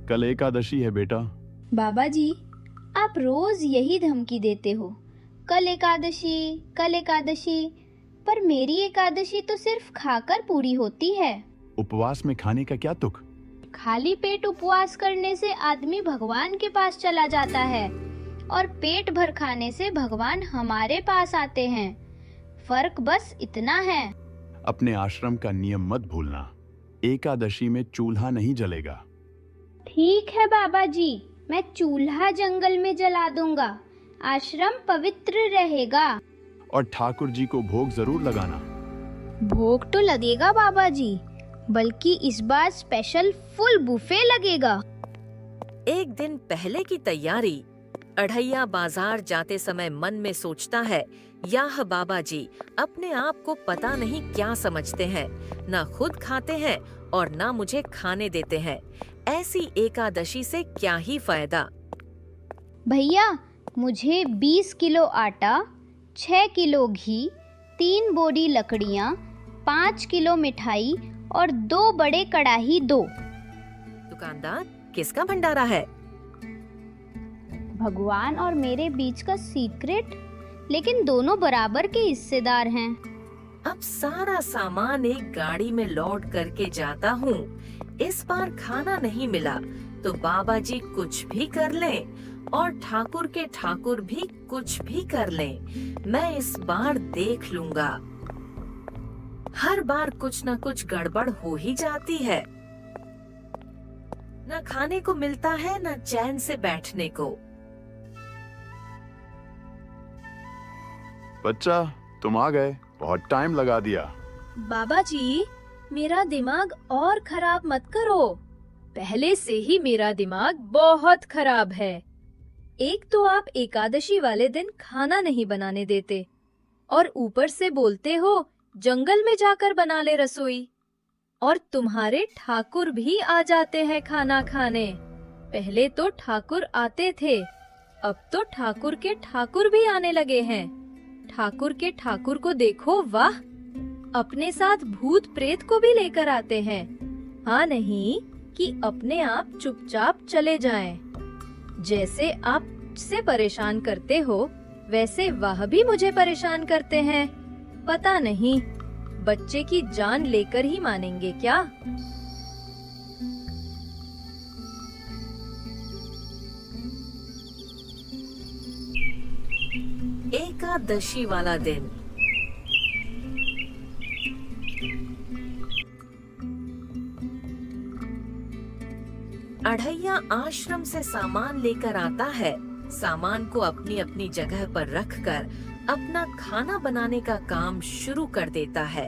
कल एकादशी है बेटा। बाबा जी, आप रोज यही धमकी देते हो, कल एकादशी, कल एकादशी। पर मेरी एकादशी तो सिर्फ खाकर पूरी होती है। उपवास में खाने का क्या तुक? खाली पेट उपवास करने से आदमी भगवान के पास चला जाता है और पेट भर खाने से भगवान हमारे पास आते हैं। फर्क बस इतना है। अपने आश्रम का नियम मत भूलना। एकादशी में चूल्हा नहीं जलेगा। ठीक है बाबा जी, मैं चूल्हा जंगल में जला दूंगा। आश्रम पवित्र रहेगा। और ठाकुर जी को भोग जरूर लगाना। भोग तो लगेगा बाबा जी, बल्कि इस बार स्पेशल फुल बुफे लगेगा। एक दिन पहले की तैयारी। अढ़ैया बाजार जाते समय मन में सोचता है, याह बाबा जी अपने आप को पता नहीं क्या समझते हैं, ना खुद खाते हैं और ना मुझे खाने देते हैं। ऐसी एकादशी से क्या ही फायदा। भैया, मुझे 20 किलो आटा, 6 किलो घी, 3 बोरी लकड़ियाँ, 5 किलो मिठाई और 2 बड़े कड़ाही दो। दुकानदार, किसका भंडारा है? भगवान और मेरे बीच का सीक्रेट, लेकिन दोनों बराबर के हिस्सेदार हैं। अब सारा सामान एक गाड़ी में लोड करके जाता हूँ। इस बार खाना नहीं मिला तो बाबा जी कुछ भी कर लें और ठाकुर के ठाकुर भी कुछ भी कर लें, मैं इस बार देख लूंगा। हर बार कुछ न कुछ गड़बड़ हो ही जाती है। न खाने को मिलता है न चैन से बैठने को। बच्चा, तुम आ गए, बहुत टाइम लगा दिया। बाबा जी, मेरा दिमाग और खराब मत करो। पहले से ही मेरा दिमाग बहुत खराब है। एक तो आप एकादशी वाले दिन खाना नहीं बनाने देते और ऊपर से बोलते हो जंगल में जाकर बना ले रसोई। और तुम्हारे ठाकुर भी आ जाते हैं खाना खाने। पहले तो ठाकुर आते थे, अब तो ठाकुर के ठाकुर भी आने लगे हैं। ठाकुर के ठाकुर को देखो, वाह! अपने साथ भूत प्रेत को भी लेकर आते हैं। हाँ नहीं कि अपने आप चुपचाप चले जाएं। जैसे आप से परेशान करते हो, वैसे वह भी मुझे परेशान करते हैं। पता नहीं बच्चे की जान लेकर ही मानेंगे क्या? एकादशी वाला दिन। अढ़ैया आश्रम से सामान लेकर आता है। सामान को अपनी अपनी जगह पर रखकर अपना खाना बनाने का काम शुरू कर देता है।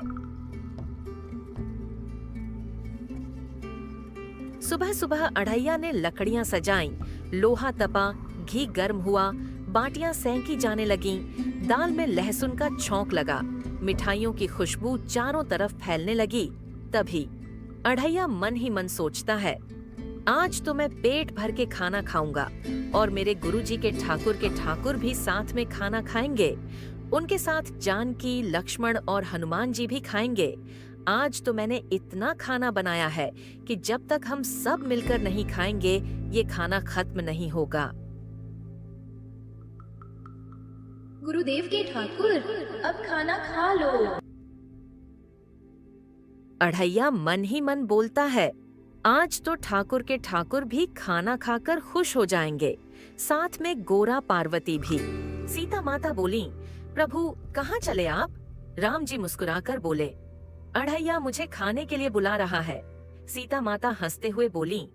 सुबह सुबह अढ़ैया ने लकड़ियां सजाईं, लोहा तपा, घी गर्म हुआ, बाटियां सेंकी जाने लगीं, दाल में लहसुन का छौंक लगा, मिठाइयों की खुशबू चारों तरफ फैलने लगी। तभी अढ़ैया मन ही मन सोचता है, आज तो मैं पेट भर के खाना खाऊंगा और मेरे गुरुजी के ठाकुर भी साथ में खाना खाएंगे। उनके साथ जानकी, लक्ष्मण और हनुमान जी भी खाएंगे। आज तो मैंने इतना खाना बनाया है कि जब तक हम सब मिलकर नहीं खाएंगे, ये खाना खत्म नहीं होगा। गुरुदेव के ठाकुर, अब खाना खा लो। अढ़ैया मन ही मन बोलता है, आज तो ठाकुर के ठाकुर भी खाना खाकर खुश हो जाएंगे, साथ में गोरा पार्वती भी। सीता माता बोली, प्रभु कहाँ चले आप? राम जी मुस्कुराकर बोले, अढ़ैया मुझे खाने के लिए बुला रहा है। सीता माता हंसते हुए बोली,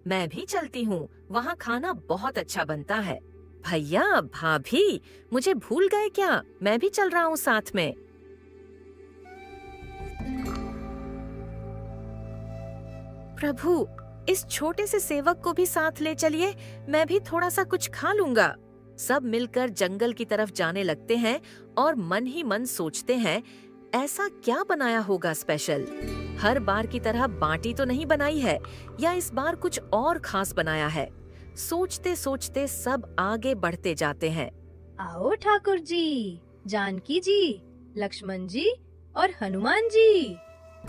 मैं भी चलती हूँ, वहाँ खाना बहुत अच्छा बनता है। भैया भाभी मुझे भूल गए क्या? मैं भी चल रहा हूँ साथ में। प्रभु इस छोटे से सेवक को भी साथ ले चलिए, मैं भी थोड़ा सा कुछ खा लूंगा। सब मिलकर जंगल की तरफ जाने लगते हैं और मन ही मन सोचते हैं, ऐसा क्या बनाया होगा स्पेशल? हर बार की तरह बाटी तो नहीं बनाई है, या इस बार कुछ और खास बनाया है। सोचते सोचते सब आगे बढ़ते जाते हैं। आओ ठाकुर जी, जानकी जी, लक्ष्मण जी और हनुमान जी,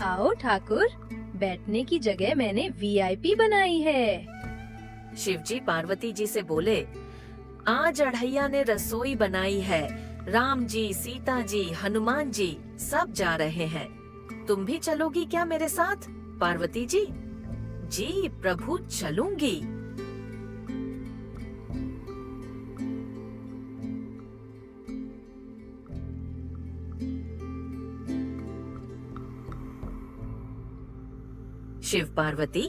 आओ ठाकुर, बैठने की जगह मैंने वीआईपी बनाई है। शिवजी पार्वती जी से बोले, आज अढ़ैया ने रसोई बनाई है। राम जी, सीता जी, हनुमान जी सब जा रहे हैं। तुम भी चलोगी क्या मेरे साथ? पार्वती जी, जी प्रभु चलूंगी। शिव पार्वती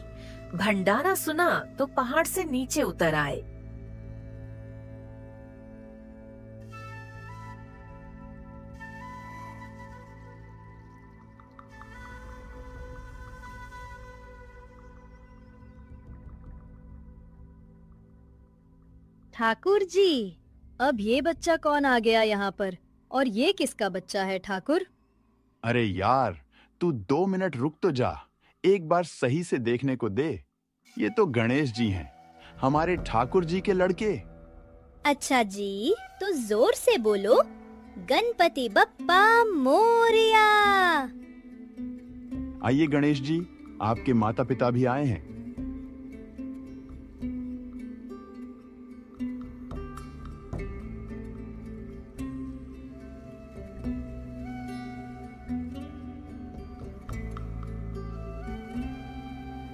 भंडारा सुना तो पहाड़ से नीचे उतर आए। ठाकुर जी, अब ये बच्चा कौन आ गया यहाँ पर? और ये किसका बच्चा है ठाकुर? अरे यार, तू 2 मिनट रुक तो जा, एक बार सही से देखने को दे। ये तो गणेश जी हैं, हमारे ठाकुर जी के लड़के। अच्छा जी, तो जोर से बोलो, गणपति बप्पा मोरिया। आइए गणेश जी, आपके माता पिता भी आए हैं।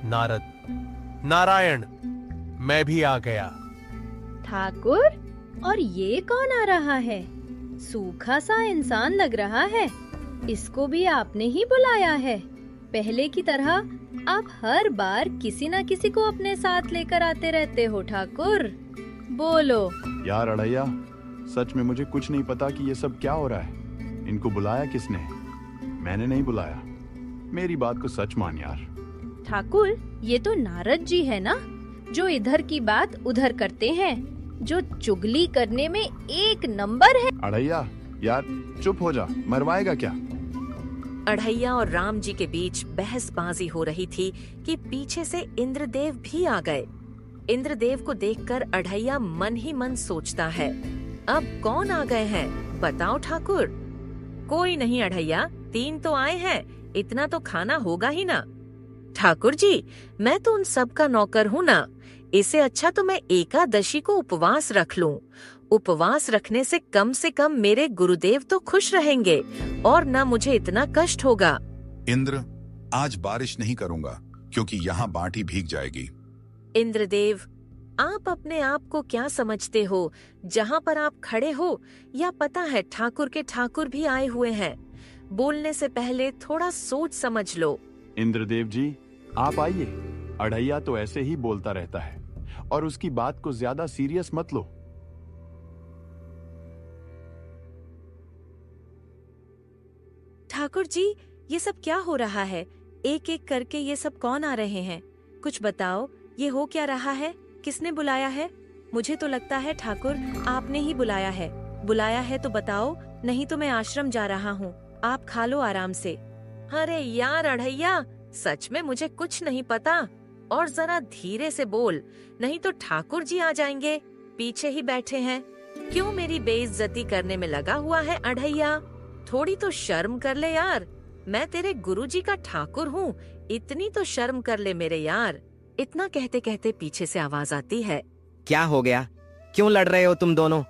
नारद, नारायण, मैं भी आ गया। ठाकुर, और ये कौन आ रहा है? सूखा सा इंसान लग रहा है। इसको भी आपने ही बुलाया है? पहले की तरह आप हर बार किसी न किसी को अपने साथ लेकर आते रहते हो ठाकुर। बोलो। यार अढ़ैया, सच में मुझे कुछ नहीं पता कि ये सब क्या हो रहा है। इनको बुलाया किसने? मैंने नहीं बुलाया। मेरी बात को सच मान यार। ठाकुर, ये तो नारद जी है ना, जो इधर की बात उधर करते हैं, जो चुगली करने में एक नंबर है। अढ़ैया यार चुप हो जा, मरवाएगा क्या? अढ़ैया और राम जी के बीच बहसबाजी हो रही थी कि पीछे से इंद्रदेव भी आ गए। इंद्रदेव को देखकर अढ़ैया मन ही मन सोचता है, अब कौन आ गए हैं? बताओ ठाकुर। कोई नहीं अढ़ैया, 3 तो आए हैं, इतना तो खाना होगा ही ना। ठाकुर जी, मैं तो उन सब का नौकर हूँ ना। इससे अच्छा तो मैं एकादशी को उपवास रख लूं। उपवास रखने से कम मेरे गुरुदेव तो खुश रहेंगे और न मुझे इतना कष्ट होगा। इंद्र, आज बारिश नहीं करूंगा क्योंकि यहाँ बाटी भीग जाएगी। इंद्रदेव, आप अपने आप को क्या समझते हो? जहाँ पर आप खड़े हो, या पता है ठाकुर के ठाकुर भी आए हुए हैं। बोलने से पहले थोड़ा सोच समझ लो। इंद्रदेव जी, आप आइए। अढ़ैया तो ऐसे ही बोलता रहता है और उसकी बात को ज्यादा सीरियस मत लो। ठाकुर जी, ये सब क्या हो रहा है? एक एक करके ये सब कौन आ रहे हैं? कुछ बताओ, ये हो क्या रहा है? किसने बुलाया है? मुझे तो लगता है ठाकुर आपने ही बुलाया है। बुलाया है तो बताओ, नहीं तो मैं आश्रम जा रहा हूँ। आप खा लो आराम से। अरे यार अढ़ैया, सच में मुझे कुछ नहीं पता। और जरा धीरे से बोल, नहीं तो ठाकुर जी आ जाएंगे। पीछे ही बैठे हैं, क्यों मेरी बेइज्जती करने में लगा हुआ है अढ़ैया? थोड़ी तो शर्म कर ले यार, मैं तेरे गुरुजी का ठाकुर हूँ, इतनी तो शर्म कर ले मेरे यार। इतना कहते कहते पीछे से आवाज आती है, क्या हो गया? क्यों लड़ रहे हो तुम दोनों?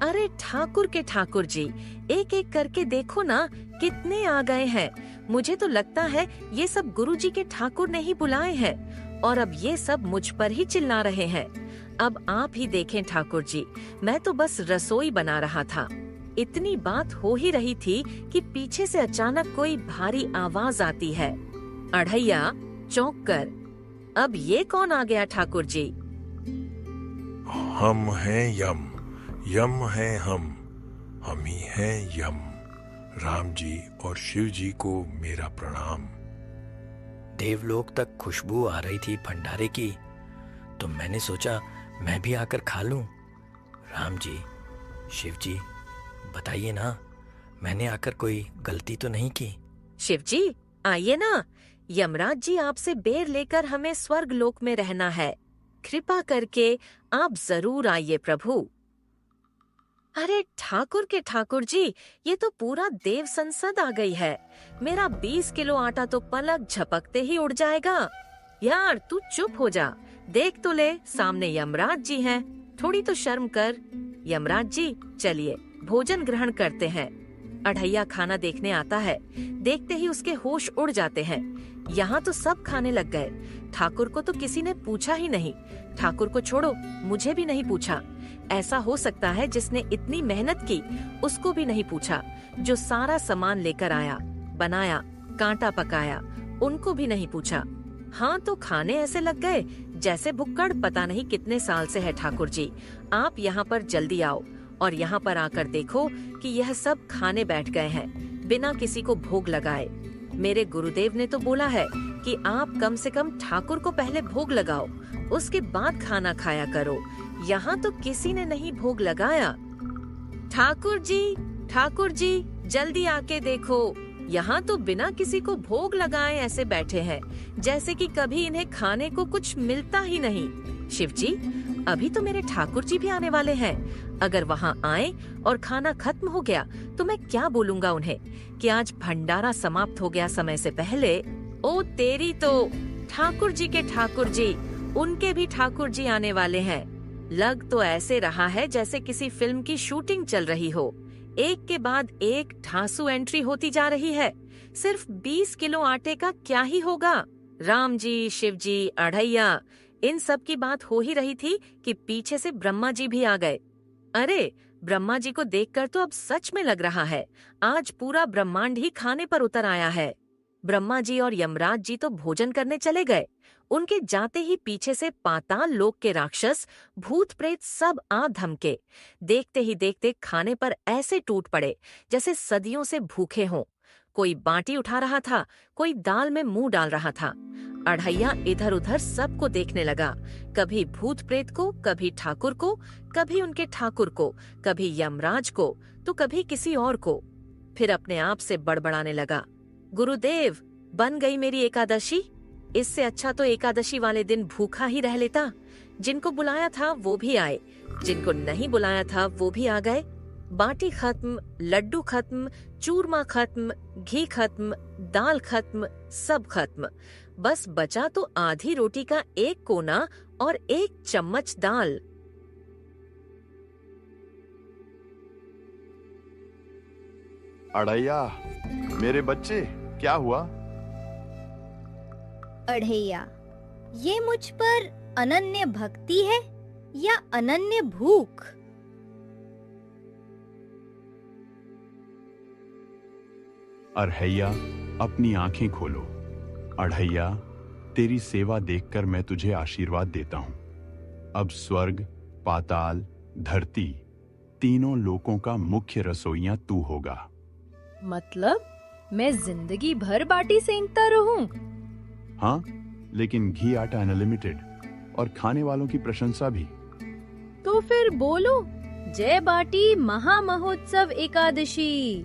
अरे ठाकुर के ठाकुर जी, एक एक करके देखो ना, कितने आ गए हैं। मुझे तो लगता है ये सब गुरुजी के ठाकुर ने ही बुलाए हैं और अब ये सब मुझ पर ही चिल्ला रहे हैं। अब आप ही देखें ठाकुर जी, मैं तो बस रसोई बना रहा था। इतनी बात हो ही रही थी कि पीछे से अचानक कोई भारी आवाज आती है। अढ़ैया चौंक कर, अब ये कौन आ गया ठाकुर जी? हम हैं यम, यम है हम ही हैं यम। राम जी और शिव जी को मेरा प्रणाम। देवलोक तक खुशबू आ रही थी भंडारे की, तो मैंने सोचा मैं भी आकर खा लूं। राम जी, शिव जी, बताइए ना, मैंने आकर कोई गलती तो नहीं की? शिव जी आइए ना, यमराज जी आपसे बेर लेकर हमें स्वर्ग लोक में रहना है। कृपा करके आप जरूर आइए प्रभु। अरे ठाकुर के ठाकुर जी, ये तो पूरा देव संसद आ गई है। मेरा 20 किलो आटा तो पलक झपकते ही उड़ जाएगा। यार तू चुप हो जा, देख तो ले, सामने यमराज जी हैं। थोड़ी तो शर्म कर। यमराज जी, चलिए भोजन ग्रहण करते हैं। अढ़ैया खाना देखने आता है। देखते ही उसके होश उड़ जाते हैं। यहाँ तो सब खाने लग गए। ठाकुर को तो किसी ने पूछा ही नहीं। ठाकुर को छोड़ो, मुझे भी नहीं पूछा। ऐसा हो सकता है जिसने इतनी मेहनत की उसको भी नहीं पूछा। जो सारा सामान लेकर आया, बनाया, कांटा पकाया, उनको भी नहीं पूछा। हाँ तो खाने ऐसे लग गए जैसे भुक्कड़ पता नहीं कितने साल से है। ठाकुर जी, आप यहाँ पर जल्दी आओ और यहाँ पर आकर देखो कि यह सब खाने बैठ गए हैं बिना किसी को भोग लगाए। मेरे गुरुदेव ने तो बोला है कि आप कम से कम ठाकुर को पहले भोग लगाओ, उसके बाद खाना खाया करो। यहाँ तो किसी ने नहीं भोग लगाया। ठाकुर जी, जल्दी आके देखो, यहाँ तो बिना किसी को भोग लगाए ऐसे बैठे हैं जैसे कि कभी इन्हें खाने को कुछ मिलता ही नहीं। शिव जी, अभी तो मेरे ठाकुर जी भी आने वाले हैं। अगर वहाँ आए और खाना खत्म हो गया तो मैं क्या बोलूँगा उन्हें कि आज भंडारा समाप्त हो गया समय से पहले। ओ तेरी तो, ठाकुर जी के ठाकुर जी, उनके भी ठाकुर जी आने वाले हैं। लग तो ऐसे रहा है जैसे किसी फिल्म की शूटिंग चल रही हो। एक के बाद एक ठासु एंट्री होती जा रही है। सिर्फ 20 किलो आटे का क्या ही होगा। राम जी, शिव जी, अढ़ैया, इन सब की बात हो ही रही थी कि पीछे से ब्रह्मा जी भी आ गए। अरे, ब्रह्मा जी को देखकर तो अब सच में लग रहा है आज पूरा ब्रह्मांड ही खाने पर उतर आया है। ब्रह्मा जी और यमराज जी तो भोजन करने चले गए। उनके जाते ही पीछे से पाताल लोक के राक्षस, भूत प्रेत सब आ धमके। देखते ही देखते खाने पर ऐसे टूट पड़े जैसे सदियों से भूखे हों। कोई बाटी उठा रहा था, कोई दाल में मुंह डाल रहा था। अढ़ैया इधर उधर सबको देखने लगा, कभी भूत प्रेत को, कभी ठाकुर को, कभी उनके ठाकुर को, कभी यमराज को, तो कभी किसी और को। फिर अपने आप से बड़बड़ाने लगा, गुरुदेव, बन गई मेरी एकादशी। इससे अच्छा तो एकादशी वाले दिन भूखा ही रह लेता। जिनको बुलाया था वो भी आए, जिनको नहीं बुलाया था वो भी आ गए। बाटी खत्म, लड्डू खत्म, चूरमा खत्म, घी खत्म, दाल खत्म, सब खत्म। बस बचा तो आधी रोटी का एक कोना और एक चम्मच दाल। अढ़ैया, मेरे बच्चे, क्या हुआ? अढ़ैया, ये मुझ पर अनन्य भक्ति है या अनन्य भूख? अढ़ैया, अपनी आंखें खोलो। अढ़ैया, तेरी सेवा देखकर मैं तुझे आशीर्वाद देता हूं। अब स्वर्ग, पाताल, धरती, तीनों लोकों का मुख्य रसोइया तू होगा। मतलब मैं जिंदगी भर बाटी सेंकता रहूं? हाँ, लेकिन घी आटा अनलिमिटेड और खाने वालों की प्रशंसा भी। तो फिर बोलो, जय बाटी महामहोत्सव एकादशी।